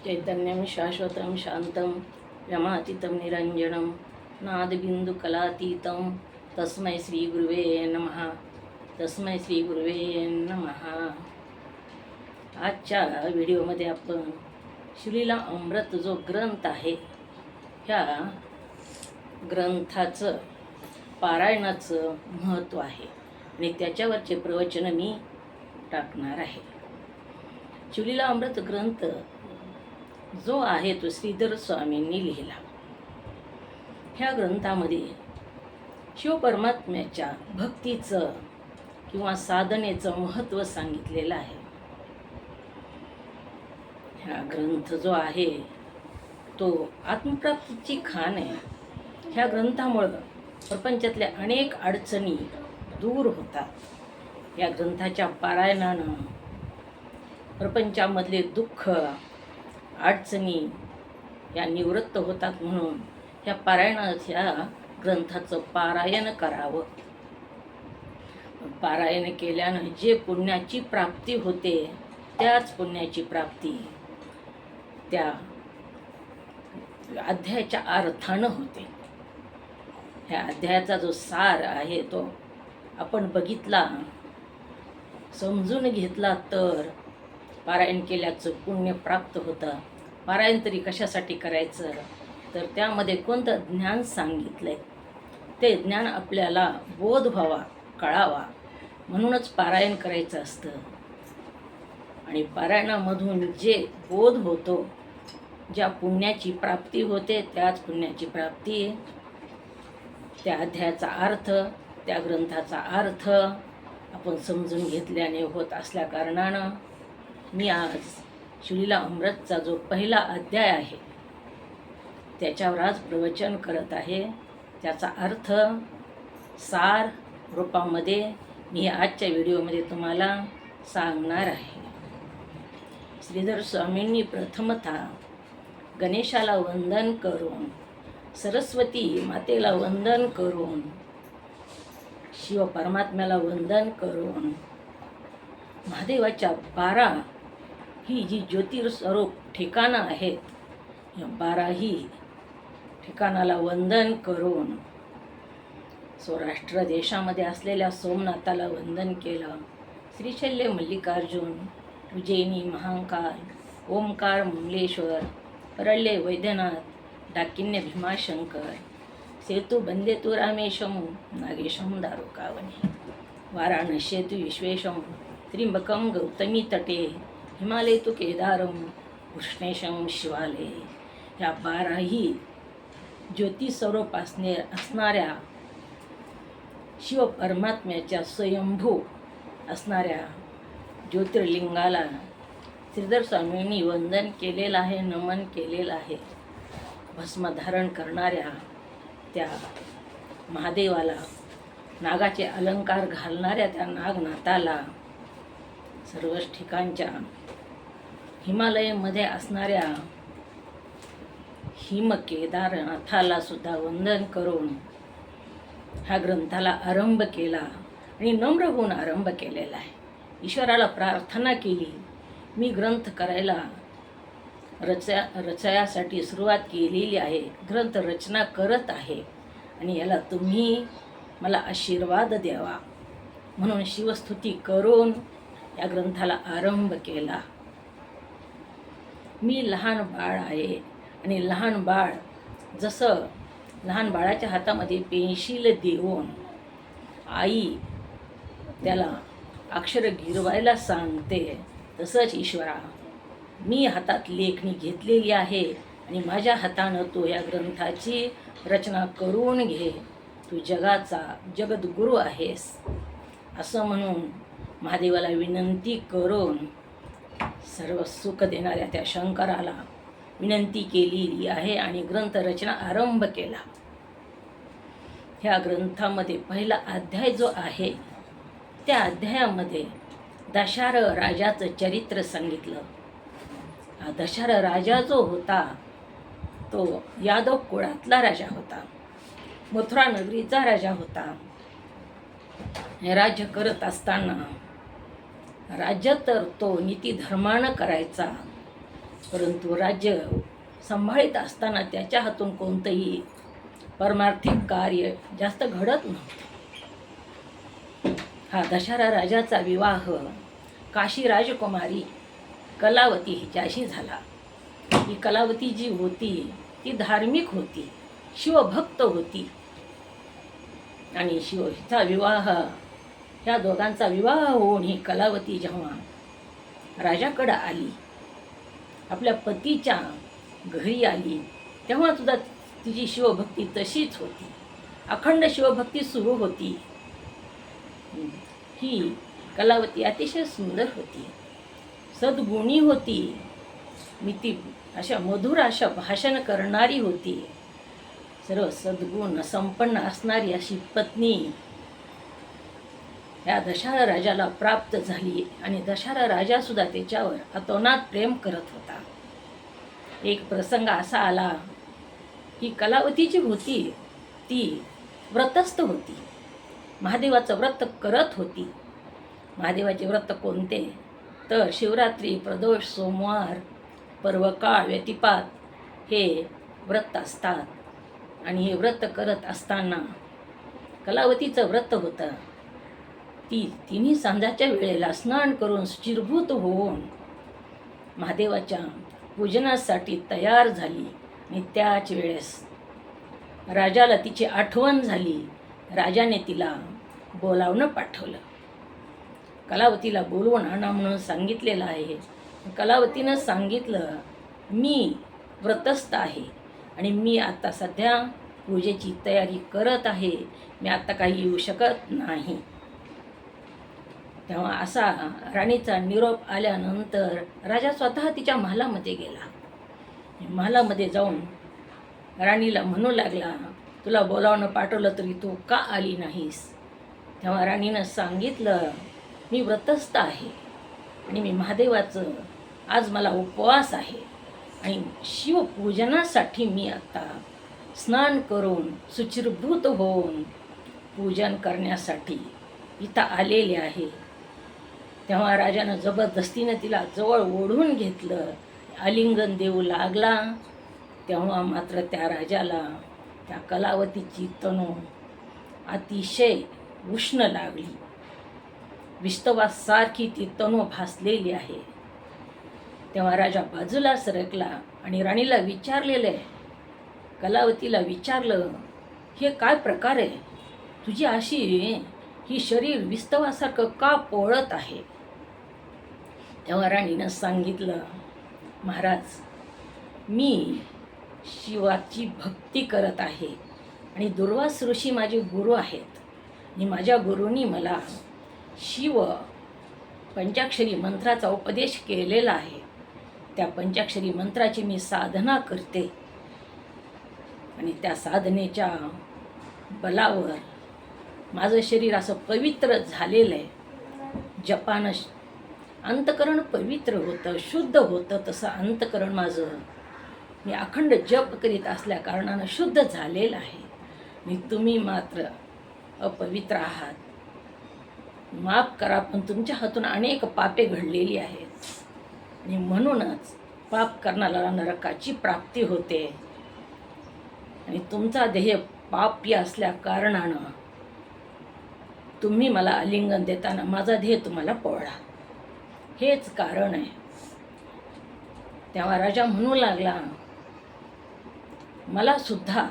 चैतन्यं शाश्वतं शान्तं रमातीतं निरञ्जनं नादबिन्दुकलातीतं तस्मै श्रीगुरुवे नमः. तस्मै श्रीगुरुवे नमः. आजच्या व्हिडिओमध्ये आपण श्रीला अमृत जो ग्रंथ आहे ह्या ग्रंथाचं पारायणाचं महत्त्व आहे आणि त्याच्यावरचे प्रवचन मी टाकणार आहे. श्रीला अमृत ग्रंथ जो आहे तो श्रीधर स्वामींनी लिहिला. ह्या ग्रंथामध्ये शिवपरमात्म्याच्या भक्तीचं किंवा साधनेचं महत्त्व सांगितलेलं आहे. ह्या ग्रंथ जो आहे तो आत्मप्राप्तीची खाण आहे. ह्या ग्रंथामुळं प्रपंचातल्या अनेक अडचणी दूर होतात. या ग्रंथाच्या पारायणानं प्रपंचामधले दुःख अडचणी या निवृत्त होतात. म्हणून ह्या पारायणाच्या ग्रंथाचं पारायण करावं. पारायण केल्यानं जे पुण्याची प्राप्ती होते त्याच पुण्याची प्राप्ती त्या अध्यायाच्या अर्थानं होते. ह्या अध्यायाचा जो सार आहे तो आपण बघितला, समजून घेतला तर पारायण केल्याचं पुण्य प्राप्त होतं. पारायण तरी कशासाठी करायचं तर त्यामध्ये कोणतं ज्ञान सांगितलंय ते ज्ञान आपल्याला बोध व्हावा, कळावा म्हणूनच पारायण करायचं असतं. आणि पारायणामधून जे बोध होतो, ज्या पुण्याची प्राप्ती होते त्याच पुण्याची प्राप्ती त्या अध्यायाचा अर्थ, त्या ग्रंथाचा अर्थ आपण समजून घेतल्याने होत असल्या कारणानं मी आज श्रीला अमृतचा जो पहिला अध्याय आहे त्याच्यावर आज प्रवचन करत आहे. त्याचा अर्थ सार रूपामध्ये मी आजच्या व्हिडिओमध्ये तुम्हाला सांगणार आहे. श्रीधर स्वामींनी प्रथमतः गणेशाला वंदन करून, सरस्वती मातेला वंदन करून, शिव परमात्म्याला वंदन करून महादेवाच्या 12 ही जी ज्योतिर्स्वरूप ठिकाणं आहेत या 12ही ठिकाणाला वंदन करून सौराष्ट्र देशामध्ये असलेल्या सोमनाथाला वंदन केलं. श्रीशैल्य मल्लिकार्जुन, उज्जैनी महाकाल, ओमकार मंगलेश्वर, परळ्ळे वैद्यनाथ, डाकिन्य भीमाशंकर, सेतु बंदेतु रामेशम, नागेशम दारुकावने, वाराणस्येतु विश्वेशम, त्र्यंबकम गौतमी तटे, हिमालय तु केदारम, कृष्णेशम शिवालय. ह्या 12ही ज्योतिस्वरूप असणाऱ्या शिव परमात्म्याच्या स्वयंभू असणाऱ्या ज्योतिर्लिंगाला श्रीधर स्वामींनी वंदन केलेलं आहे, नमन केलेलं आहे. भस्म धारण करणाऱ्या त्या महादेवाला, नागाचे अलंकार घालणाऱ्या त्या नागनाथाला, सर्वच ठिकाणच्या हिमालयामध्ये असणाऱ्या हिमकेदारनाथाला सुद्धा वंदन करून ह्या ग्रंथाला आरंभ केला आणि नम्र होऊन आरंभ केलेला आहे. ईश्वराला प्रार्थना केली, मी ग्रंथ करायला रचयासाठी सुरुवात केलेली आहे, ग्रंथ रचना करत आहे आणि याला तुम्ही मला आशीर्वाद द्यावा म्हणून शिवस्तुती करून या ग्रंथाला आरंभ केला. मी लहान बाळ आहे आणि लहान बाळ जसं लहान बाळाच्या हातामध्ये पेन्शिल देऊन आई त्याला अक्षर गिरवायला सांगते, तसंच ईश्वरा मी हातात लेखणी घेतलेली आहे आणि माझ्या हातानं तू या ग्रंथाची रचना करून घे. तू जगाचा जगद्गुरू आहेस असं म्हणून महादेवाला विनंती करून सर्व सुख देणाऱ्या त्या शंकराला विनंती केलेली आहे आणि ग्रंथ रचना आरंभ केला. ह्या ग्रंथामध्ये पहिला अध्याय जो आहे त्या अध्यायामध्ये दशार राजाचं चरित्र सांगितलं. हा दशार राजा जो होता तो यादव कुळातला राजा होता, मथुरा नगरीचा राजा होता. हे राज्य करत असताना राज्य तर तो नीती धर्मानं करायचा, परंतु राज्य सांभाळीत असताना त्याच्या हातून कोणतंही परमार्थिक कार्य जास्त घडत नव्हतं. हा दशरथ राजाचा विवाह काशी राजकुमारी कलावती हिच्याशी झाला. ही कलावती जी होती ती धार्मिक होती, शिवभक्त होती. आणि हिचा विवाह, ह्या दोघांचा विवाह होऊन ही कलावती जेव्हा राजाकडं आली, आपल्या पतीच्या घरी आली, तेव्हा सुद्धा तिची शिवभक्ती तशीच होती, अखंड शिवभक्ती सुरू होती. ही कलावती अतिशय सुंदर होती, सद्गुणी होती, मिती अशा मधुर अशा भाषण करणारी होती. सर्व सद्गुण संपन्न असणारी अशी पत्नी या दशरथ राजाला प्राप्त झाली. आणि दशरथ राजासुद्धा त्याच्यावर अतोनात प्रेम करत होता. एक प्रसंग असा आला की कलावती जी होती ती व्रतस्थ होती, महादेवाचं व्रत करत होती. महादेवाचे व्रत कोणते तर शिवरात्री, प्रदोष, सोमवार, पर्वकाळ, व्यतिपात हे व्रत असतात. आणि हे व्रत करत असताना कलावतीचं व्रत होतं. ती तिन्ही सांजाच्या वेळेला स्नान करून शुचिर्भूत होऊन महादेवाच्या पूजनासाठी तयार झाली. आणि त्याच वेळेस राजाला तिची आठवण झाली. राजाने तिला बोलावणं पाठवलं, कलावतीला बोलवून आणा म्हणून सांगितलेलं आहे. कलावतीनं सांगितलं, मी व्रतस्थ आहे आणि मी आता सध्या पूजेची तयारी करत आहे, मी आता काही येऊ शकत नाही. तेव्हा असा राणीचा निरोप आल्यानंतर राजा स्वतः तिच्या महालामध्ये गेला. महालामध्ये जाऊन राणीला म्हणू लागला, तुला बोलावणं पाठवलं तरी तू का आली नाहीस? तेव्हा राणीनं सांगितलं, मी व्रतस्थ आहे आणि मी महादेवाचं आज मला उपवास आहे आणि शिवपूजनासाठी मी आता स्नान करून शुचिर्भूत होऊन पूजन करण्यासाठी इथं आलेले आहे. तेव्हा राजानं जबरदस्तीनं तिला जवळ ओढून घेतलं, आलिंगन देऊ लागला. तेव्हा मात्र त्या राजाला त्या कलावतीची तनू अतिशय उष्ण लागली, विस्तवासारखी ती तनू भासलेली आहे. तेव्हा राजा बाजूला सरकला आणि राणीला विचारलेलं आहे, कलावतीला विचारलं, हे काय प्रकार आहे? तुझी अशी ही शरीर विस्तवासारखं का पोळत आहे? तेव्हा राणीनं सांगितलं, महाराज, मी शिवाची भक्ती करत आहे आणि दुर्वास ऋषी माझे गुरु आहेत आणि माझ्या गुरूंनी मला शिव पंचाक्षरी मंत्राचा उपदेश केलेला आहे. त्या पंचाक्षरी मंत्राची मी साधना करते आणि त्या साधनेच्या बलावर माझं शरीर असं पवित्र झालेलं आहे. जपानं अंतकरण पवित्र होतं, शुद्ध होतं, तसं अंतकरण माझं मी अखंड जप करीत असल्या कारणानं शुद्ध झालेलं आहे. आणि तुम्ही मात्र अपवित्र आहात. माफ करा, पण तुमच्या हातून अनेक पापे घडलेली आहेत आणि म्हणूनच पाप करणाऱ्याला नरकाची प्राप्ती होते. आणि तुमचा देह पापी असल्या कारणानं तुम्ही मला आलिंगन देताना माझा देह तुम्हाला पोळला, हेच कारण आहे. तेव्हा राजा म्हणू लागला, मला सुद्धा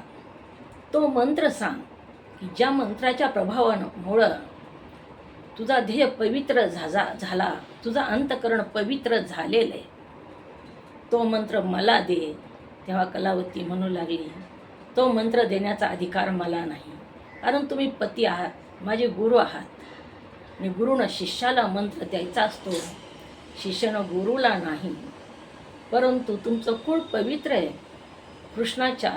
तो मंत्र सांग की ज्या मंत्राच्या प्रभावामुळं तुझा देह पवित्र झाला, तुझा अंतकरण पवित्र झालेलं आहे, तो मंत्र मला दे. तेव्हा कलावती म्हणू लागली, तो मंत्र देण्याचा अधिकार मला नाही, कारण तुम्ही पती आहात, माझे गुरु आहात आणि गुरुनं शिष्याला मंत्र द्यायचा असतो, शिष्यानं गुरुला नाही. परंतु तुमचं कुळ पवित्र आहे, कृष्णाच्या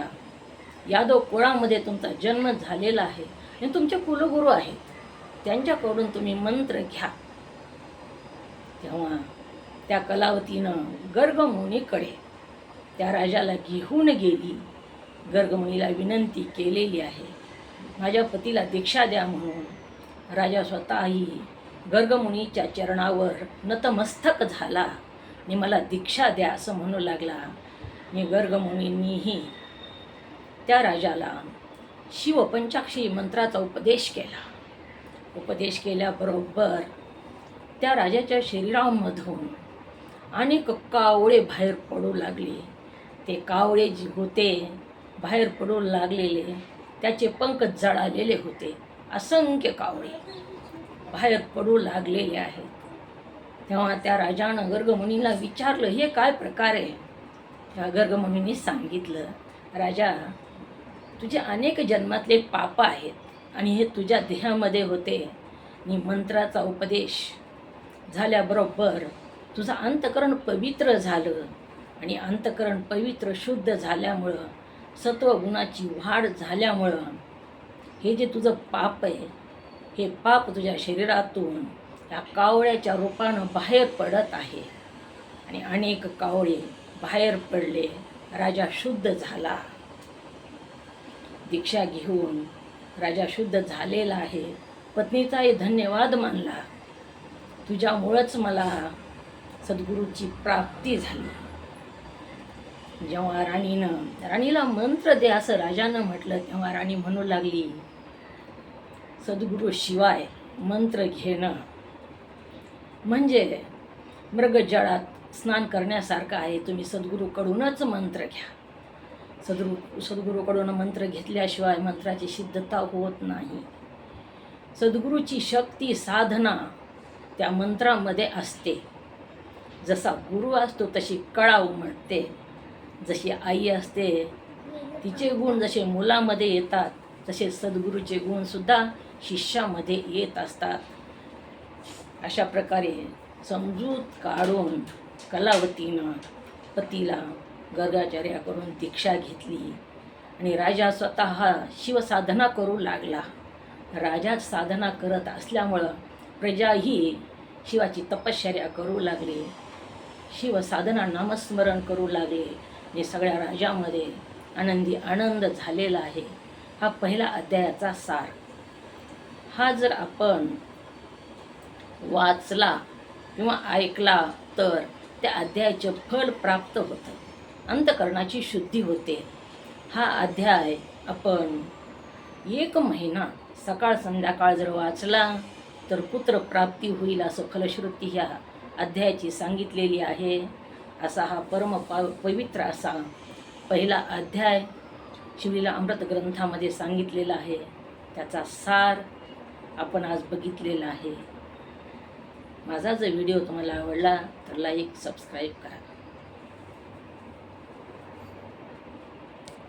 यादव कुळामध्ये तुमचा जन्म झालेला आहे आणि तुमचे कुलगुरू आहेत, त्यांच्याकडून तुम्ही मंत्र घ्या. तेव्हा त्या कलावतीनं गर्गमुनीकडे त्या राजाला घेऊन गेली. गर्गमुनीला विनंती केलेली आहे, माझ्या पतीला दीक्षा द्या म्हणून. राजा स्वतःही गर्गमुनीच्या चरणावर नतमस्तक झाला आणि मला दीक्षा द्या असं म्हणू लागला. आणि गर्गमुनींनीही त्या राजाला शिवपंचाक्षरी मंत्राचा उपदेश केला. उपदेश केल्याबरोबर त्या राजाच्या शरीरामधून अनेक कावळे बाहेर पडू लागले. ते कावळे जे होते बाहेर पडू लागलेले, त्याचे पंख जळालेले होते. असंख्य कावळे बाहेर पडू लागलेले आहेत. तेव्हा त्या राजानं गर्गमुनीला विचारलं, हे काय प्रकार आहे? त्या गर्गमुनींनी सांगितलं, राजा, तुझे अनेक जन्मातले पाप आहेत आणि हे तुझ्या देहामध्ये होते. आणि मंत्राचा उपदेश झाल्याबरोबर तुझं अंतकरण पवित्र झालं. आणि अंतकरण पवित्र शुद्ध झाल्यामुळं, सत्वगुणाची वाढ झाल्यामुळं हे जे तुझं पाप आहे, हे पाप तुझ्या शरीरातून या कावळ्याच्या रूपानं बाहेर पडत आहे. आणि अनेक कावळे बाहेर पडले. राजा शुद्ध झाला. दीक्षा घेऊन राजा शुद्ध झालेला आहे. पत्नीचाही धन्यवाद मानला, तुझ्यामुळंच मला सद्गुरूची प्राप्ती झाली. जेव्हा राणीला मंत्र दे असं राजानं म्हटलं, तेव्हा राणी म्हणू लागली, सद्गुरू शिवाय मंत्र घेणं म्हणजे मृगजळात स्नान करण्यासारखं आहे. तुम्ही सद्गुरूकडूनच मंत्र घ्या. सद्गुरूकडून मंत्र घेतल्याशिवाय मंत्राची सिद्धता होत नाही. सद्गुरूची शक्ती साधना त्या मंत्रामध्ये असते. जसा गुरु असतो तशी कळा उमटते. जशी आई असते, तिचे गुण जसे मुलामध्ये येतात, तसे सद्गुरूचे गुणसुद्धा शिष्यामध्ये येत असतात. अशा प्रकारे समजूत काढून कलावतीनं पतीला गर्गाचार्याकडून दीक्षा घेतली. आणि राजा स्वतः शिवसाधना करू लागला. राजा साधना करत असल्यामुळं प्रजाही शिवाची तपश्चर्या करू लागली, शिवसाधना नामस्मरण करू लागले. आणि सगळ्या राज्यामध्ये आनंदी आनंद झालेला आहे. हा पहिला अध्यायाचा सार. हा जर आपण वाचला किंवा ऐकला तर त्या अध्यायाचे फल प्राप्त होतं, अंतकरणाची शुद्धी होते. हा अध्याय आपण 1 महिना सकाळ संध्याकाळ जर वाचला तर पुत्रप्राप्ती होईल असं फलश्रुती ह्या अध्यायाची सांगितलेली आहे. असा हा पवित्र असा पहिला अध्याय शिवलीला अमृत ग्रंथामध्ये सांगितलेला आहे. त्याचा सार आपण आज बघितलेला आहे. माझा जर व्हिडिओ तुम्हाला आवडला तर लाईक सबस्क्राईब करा.